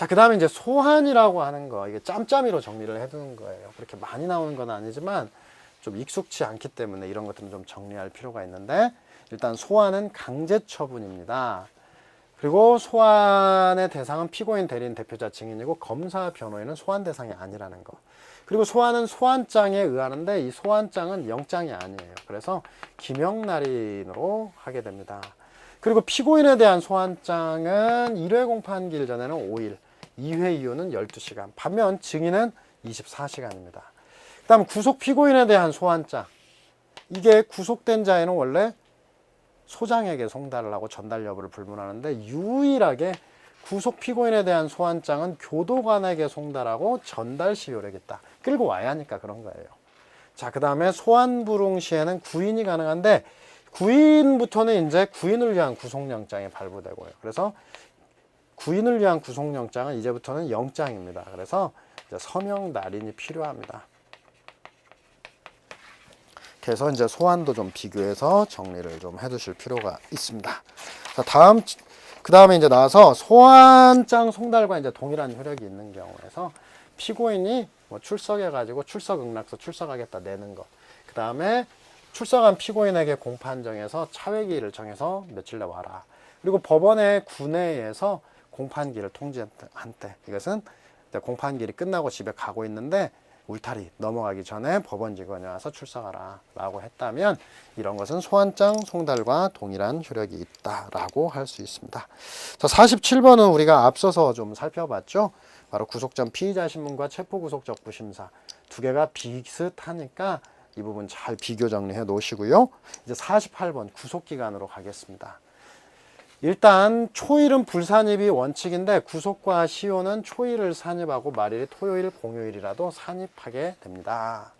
자, 그 다음에 이제 소환이라고 하는 거, 이게 짬짬이로 정리를 해두는 거예요. 그렇게 많이 나오는 건 아니지만 좀 익숙치 않기 때문에 이런 것들은 좀 정리할 필요가 있는데, 일단 소환은 강제 처분입니다. 그리고 소환의 대상은 피고인, 대리인, 대표자, 증인이고 검사, 변호인은 소환 대상이 아니라는 거. 그리고 소환은 소환장에 의하는데 이 소환장은 영장이 아니에요. 그래서 기명날인으로 하게 됩니다. 그리고 피고인에 대한 소환장은 1회 공판기일 전에는 5일, 2회 이후는 12시간, 반면 증인은 24시간입니다. 그 다음 구속 피고인에 대한 소환장, 이게 구속된 자에는 원래 소장에게 송달을 하고 전달 여부를 불문하는데, 유일하게 구속 피고인에 대한 소환장은 교도관에게 송달하고 전달 시 효력이 있다. 끌고 와야 하니까 그런 거예요. 자, 그 다음에 소환 불응 시에는 구인이 가능한데, 구인부터는 이제 구인을 위한 구속영장이 발부되고요. 그래서 구인을 위한 구속영장은 이제부터는 영장입니다. 그래서 이제 서명 날인이 필요합니다. 그래서 이제 소환도 좀 비교해서 정리를 좀 해두실 필요가 있습니다. 자, 그 다음에 이제 나와서 소환장 송달과 이제 동일한 효력이 있는 경우에서 피고인이 뭐 출석해가지고 출석응락서 출석하겠다 내는 것. 그 다음에 출석한 피고인에게 공판정에서 차회기일을 정해서 며칠 내 와라. 그리고 법원의 구내에서 공판기일을 통지한 때, 이것은 공판기일이 끝나고 집에 가고 있는데 울타리 넘어가기 전에 법원 직원이 와서 출석하라 라고 했다면, 이런 것은 소환장 송달과 동일한 효력이 있다라고 할 수 있습니다. 자, 47번은 우리가 앞서서 좀 살펴봤죠. 바로 구속 전 피의자 신문과 체포 구속 적부 심사 두 개가 비슷하니까 이 부분 잘 비교 정리해 놓으시고요. 이제 48번 구속기간으로 가겠습니다. 일단 초일은 불산입이 원칙인데, 구속과 시효는 초일을 산입하고 말일이 토요일, 공휴일이라도 산입하게 됩니다.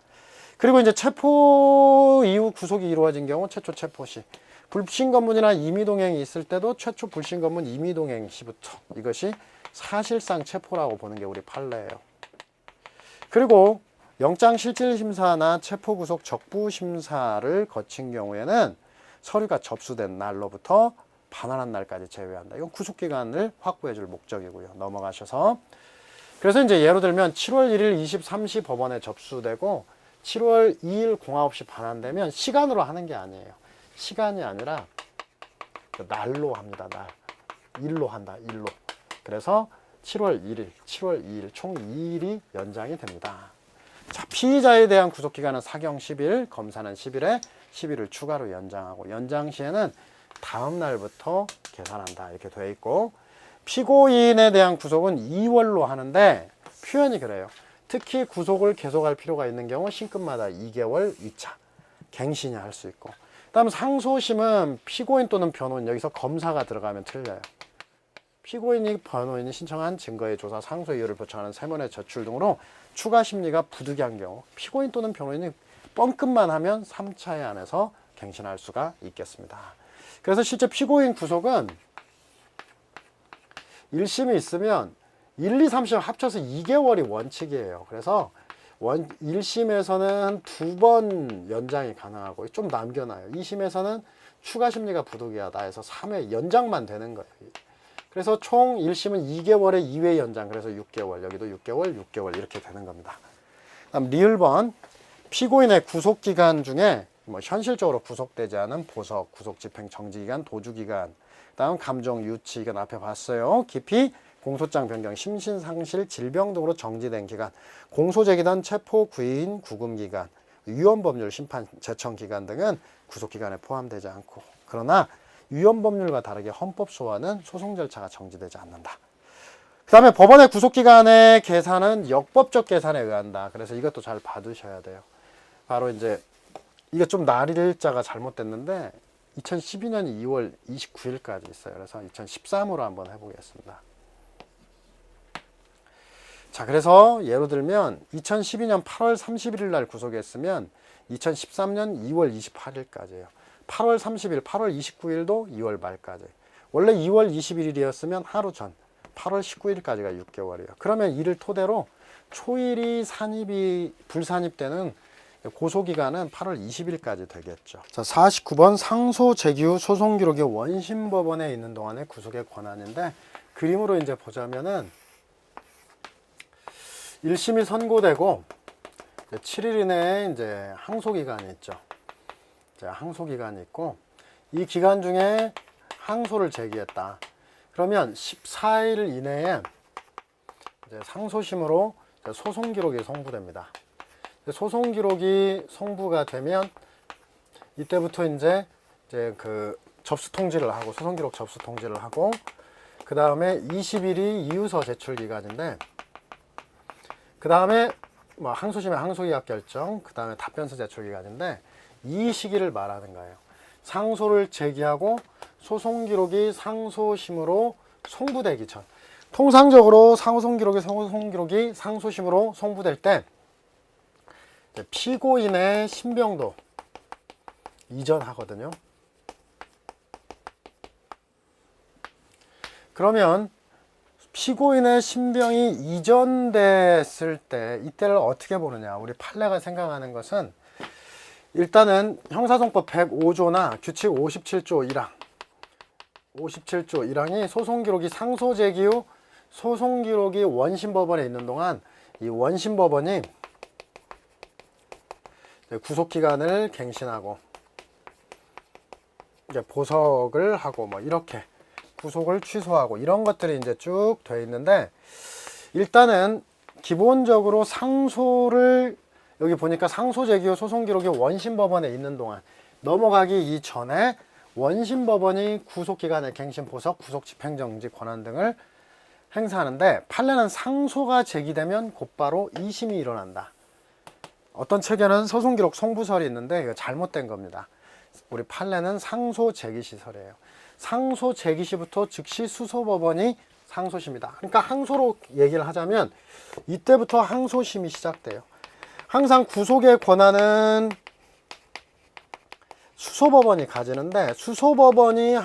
그리고 이제 체포 이후 구속이 이루어진 경우 최초 체포 시, 불신검문이나 임의동행이 있을 때도 최초 불신검문 임의동행 시부터, 이것이 사실상 체포라고 보는 게 우리 판례예요. 그리고 영장실질심사나 체포구속 적부심사를 거친 경우에는 서류가 접수된 날로부터 반환한 날까지 제외한다. 이건 구속기간을 확보해 줄 목적이고요. 넘어가셔서, 그래서 이제 예로 들면 7월 1일 23시 법원에 접수되고 7월 2일 09시 반환되면 시간으로 하는 게 아니에요. 시간이 아니라 날로 합니다. 날. 일로 한다. 일로. 그래서 7월 1일, 7월 2일 총 2일이 연장이 됩니다. 자, 피의자에 대한 구속기간은 사경 10일, 검사는 10일에 10일을 추가로 연장하고, 연장 시에는 다음 날부터 계산한다 이렇게 되어 있고, 피고인에 대한 구속은 2월로 하는데 표현이 그래요. 특히 구속을 계속할 필요가 있는 경우 신급마다 2개월 2차 갱신이 할 수 있고, 그다음 상소심은 피고인 또는 변호인, 여기서 검사가 들어가면 틀려요. 피고인이 변호인이 신청한 증거의 조사, 상소 이유를 표창하는 세문의 제출 등으로 추가 심리가 부득이한 경우 피고인 또는 변호인이 뻥끗만 하면 3차에 한해서 갱신할 수가 있겠습니다. 그래서 실제 피고인 구속은 1심이 있으면 1, 2, 3심 합쳐서 2개월이 원칙이에요. 그래서 1심에서는 2번 연장이 가능하고 좀 남겨놔요. 2심에서는 추가 심리가 부득이하다 해서 3회 연장만 되는 거예요. 그래서 총 1심은 2개월에 2회 연장, 그래서 6개월, 여기도 6개월, 6개월 이렇게 되는 겁니다. 다음 리을번, 피고인의 구속기간 중에 뭐 현실적으로 구속되지 않은 보석, 구속집행 정지기간, 도주기간, 다음 감정 유치, 이건 앞에 봤어요. 기피, 공소장 변경, 심신상실, 질병 등으로 정지된 기간, 공소제기단, 체포, 구인, 구금기간, 위헌법률, 심판, 제청기간 등은 구속기간에 포함되지 않고, 그러나 위헌법률과 다르게 헌법소원은 소송 절차가 정지되지 않는다. 그 다음에 법원의 구속기간의 계산은 역법적 계산에 의한다. 그래서 이것도 잘 봐두셔야 돼요. 바로 이제 이게 좀 날일자가 잘못됐는데 2012년 2월 29일까지 있어요. 그래서 2013으로 한번 해보겠습니다. 자, 그래서 예로 들면 2012년 8월 31일 날 구속했으면 2013년 2월 28일까지예요. 8월 30일, 8월 29일도 2월 말까지. 원래 2월 21일이었으면 하루 전 8월 19일까지가 6개월이에요. 그러면 이를 토대로 초일이 불산입되는 고소기간은 8월 20일까지 되겠죠. 자, 49번 상소 제기 후 소송 기록이 원심법원에 있는 동안의 구속의 권한인데, 그림으로 이제 보자면은 1심이 선고되고 7일 이내에 이제 항소 기간이 있죠. 이제 항소 기간이 있고 이 기간 중에 항소를 제기했다. 그러면 14일 이내에 이제 상소심으로 소송 기록이 송부됩니다. 소송 기록이 송부가 되면 이때부터 이제 그 접수 통지를 하고 소송 기록 접수 통지를 하고 그 다음에 20일이 이유서 제출 기간인데 그 다음에 뭐 항소심의 항소기각 결정 그 다음에 답변서 제출 기간인데 이 시기를 말하는 거예요. 상소를 제기하고 소송 기록이 상소심으로 송부되기 전. 통상적으로 소송 기록이 상소심으로 송부될 때 피고인의 신병도 이전하거든요. 그러면 피고인의 신병이 이전됐을 때 이때를 어떻게 보느냐. 우리 판례가 생각하는 것은 일단은 형사소송법 105조나 규칙 57조 1항이 소송기록이 상소 제기 후 소송기록이 원심법원에 있는 동안 이 원심법원이 구속기간을 갱신하고 이제 보석을 하고 뭐 이렇게 구속을 취소하고 이런 것들이 이제 쭉 돼 있는데 일단은 기본적으로 상소를 여기 보니까 상소 제기 후 소송 기록이 원심법원에 있는 동안 넘어가기 이전에 원심법원이 구속기간의 갱신, 보석, 구속, 집행정지 권한 등을 행사하는데 판례는 상소가 제기되면 곧바로 2심이 일어난다. 어떤 책에는 소송 기록 송부설이 있는데 이거 잘못된 겁니다. 우리 판례는 상소 제기 시설이에요. 상소 제기 시부터 즉시 수소법원이 상소심이다. 그러니까 항소로 얘기를 하자면 이때부터 항소심이 시작돼요. 항상 구속의 권한은 수소법원이 가지는데 수소법원이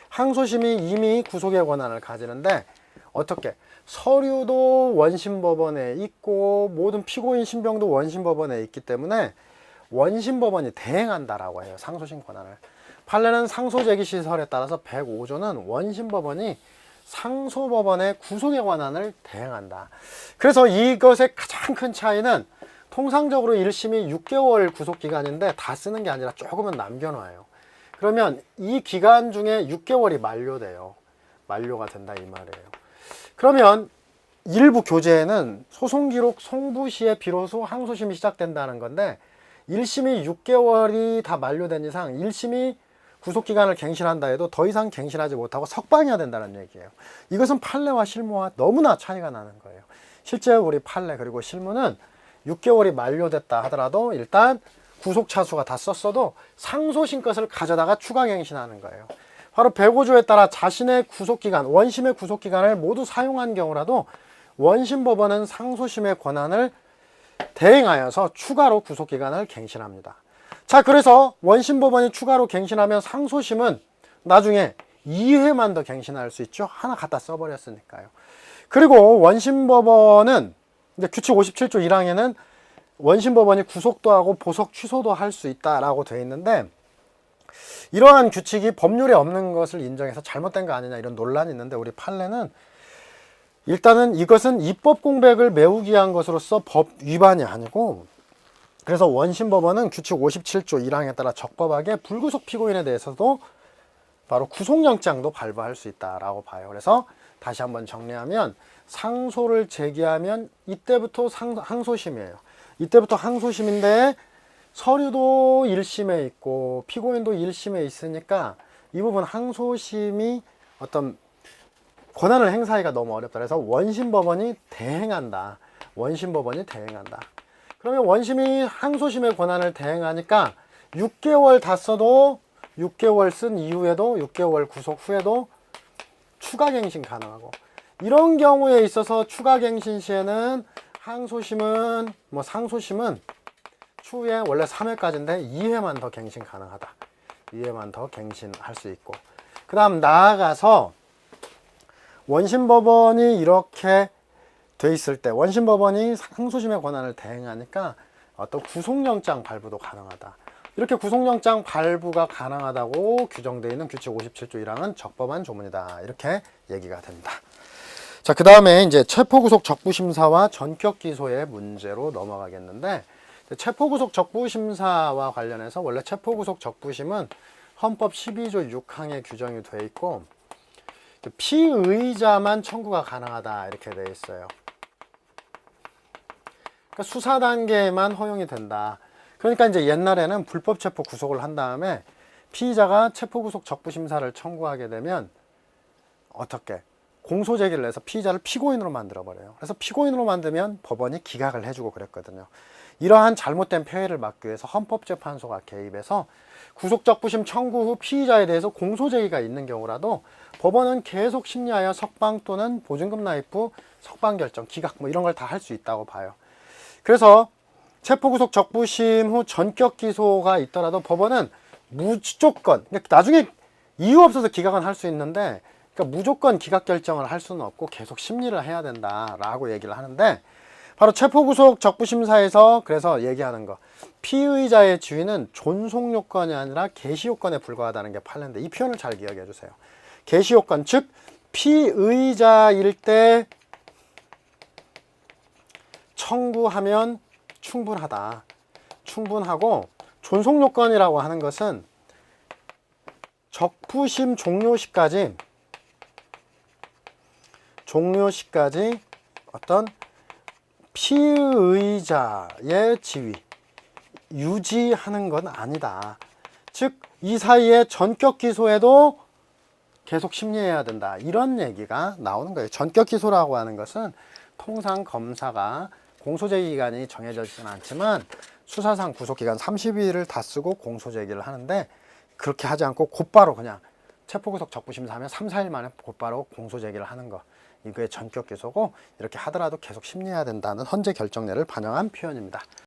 항소심이 이미 구속의 권한을 가지는데 어떻게? 서류도 원심법원에 있고 모든 피고인 신병도 원심법원에 있기 때문에 원심법원이 대행한다라고 해요. 상소심 권한을. 판례는 상소제기시설에 따라서 105조는 원심법원이 상소법원의 구속의 권한을 대행한다. 그래서 이것의 가장 큰 차이는 통상적으로 1심이 6개월 구속기간인데 다 쓰는 게 아니라 조금은 남겨놔요. 그러면 이 기간 중에 6개월이 만료돼요. 만료가 된다 이 말이에요. 그러면 일부 교재에는 소송기록 송부 시에 비로소 항소심이 시작된다는 건데 1심이 6개월이 다 만료된 이상 1심이 구속기간을 갱신한다 해도 더 이상 갱신하지 못하고 석방해야 된다는 얘기예요. 이것은 판례와 실무와 너무나 차이가 나는 거예요. 실제 우리 판례 그리고 실무는 6개월이 만료됐다 하더라도 일단 구속차수가 다 썼어도 상소심 것을 가져다가 추가 갱신하는 거예요. 바로 105조에 따라 자신의 구속기간, 원심의 구속기간을 모두 사용한 경우라도 원심법원은 상소심의 권한을 대행하여서 추가로 구속기간을 갱신합니다. 자, 그래서 원심법원이 추가로 갱신하면 상소심은 나중에 2회만 더 갱신할 수 있죠. 하나 갖다 써버렸으니까요. 그리고 원심법원은 이제 규칙 57조 1항에는 원심법원이 구속도 하고 보석 취소도 할 수 있다라고 되어 있는데 이러한 규칙이 법률에 없는 것을 인정해서 잘못된 거 아니냐 이런 논란이 있는데 우리 판례는 일단은 이것은 입법 공백을 메우기 위한 것으로서 법 위반이 아니고 그래서 원심법원은 규칙 57조 1항에 따라 적법하게 불구속 피고인에 대해서도 바로 구속영장도 발부할 수 있다라고 봐요. 그래서 다시 한번 정리하면 상소를 제기하면 이때부터 항소심이에요. 이때부터 항소심인데 서류도 1심에 있고 피고인도 1심에 있으니까 이 부분 항소심이 어떤 권한을 행사하기가 너무 어렵다. 그래서 원심법원이 대행한다. 원심법원이 대행한다. 그러면 원심이 항소심의 권한을 대행하니까 6개월 다 써도 6개월 쓴 이후에도 6개월 구속 후에도 추가갱신 가능하고 이런 경우에 있어서 추가갱신 시에는 항소심은 상소심은 추후에 원래 3회까지인데 2회만 더 갱신 가능하다. 2회만 더 갱신할 수 있고 그 다음 나아가서 원심법원이 이렇게 돼 있을 때 원심법원이 항소심의 권한을 대행하니까 어떤 구속영장 발부도 가능하다. 이렇게 구속영장 발부가 가능하다고 규정되어 있는 규칙 57조 1항은 적법한 조문이다. 이렇게 얘기가 됩니다. 자, 그 다음에 이제 체포구속 적부심사와 전격기소의 문제로 넘어가겠는데, 체포구속 적부심사와 관련해서 원래 체포구속 적부심은 헌법 12조 6항에 규정이 돼 있고, 피의자만 청구가 가능하다 이렇게 돼 있어요. 그러니까 수사 단계에만 허용이 된다. 그러니까 이제 옛날에는 불법 체포 구속을 한 다음에 피의자가 체포구속 적부심사를 청구하게 되면 어떻게? 공소 제기를 해서 피의자를 피고인으로 만들어 버려요. 그래서 피고인으로 만들면 법원이 기각을 해주고 그랬거든요. 이러한 잘못된 폐해를 막기 위해서 헌법재판소가 개입해서 구속적부심 청구 후 피의자에 대해서 공소 제기가 있는 경우라도 법원은 계속 심리하여 석방 또는 보증금 납입 후 석방 결정, 기각 뭐 이런 걸 다 할 수 있다고 봐요. 그래서 체포구속 적부심 후 전격 기소가 있더라도 법원은 무조건, 나중에 이유 없어서 기각은 할 수 있는데, 그러니까 무조건 기각 결정을 할 수는 없고 계속 심리를 해야 된다라고 얘기를 하는데, 바로 체포구속 적부심사에서 그래서 얘기하는 거, 피의자의 지위는 존속 요건이 아니라 개시 요건에 불과하다는 게 판례인데, 이 표현을 잘 기억해 주세요. 개시 요건, 즉 피의자일 때 청구하면 충분하다. 충분하고, 존속 요건이라고 하는 것은 적부심 종료시까지 어떤 피의자의 지위 유지하는 건 아니다. 즉, 이 사이에 전격 기소에도 계속 심리해야 된다. 이런 얘기가 나오는 거예요. 전격 기소라고 하는 것은 통상 검사가 공소제기 기간이 정해져있지는 않지만 수사상 구속기간 30일을 다 쓰고 공소제기를 하는데, 그렇게 하지 않고 곧바로 그냥 체포구속 적부심사 하면 3, 4일 만에 곧바로 공소제기를 하는 거, 이게 전격 기소고, 이렇게 하더라도 계속 심리해야 된다는 헌재 결정례를 반영한 표현입니다.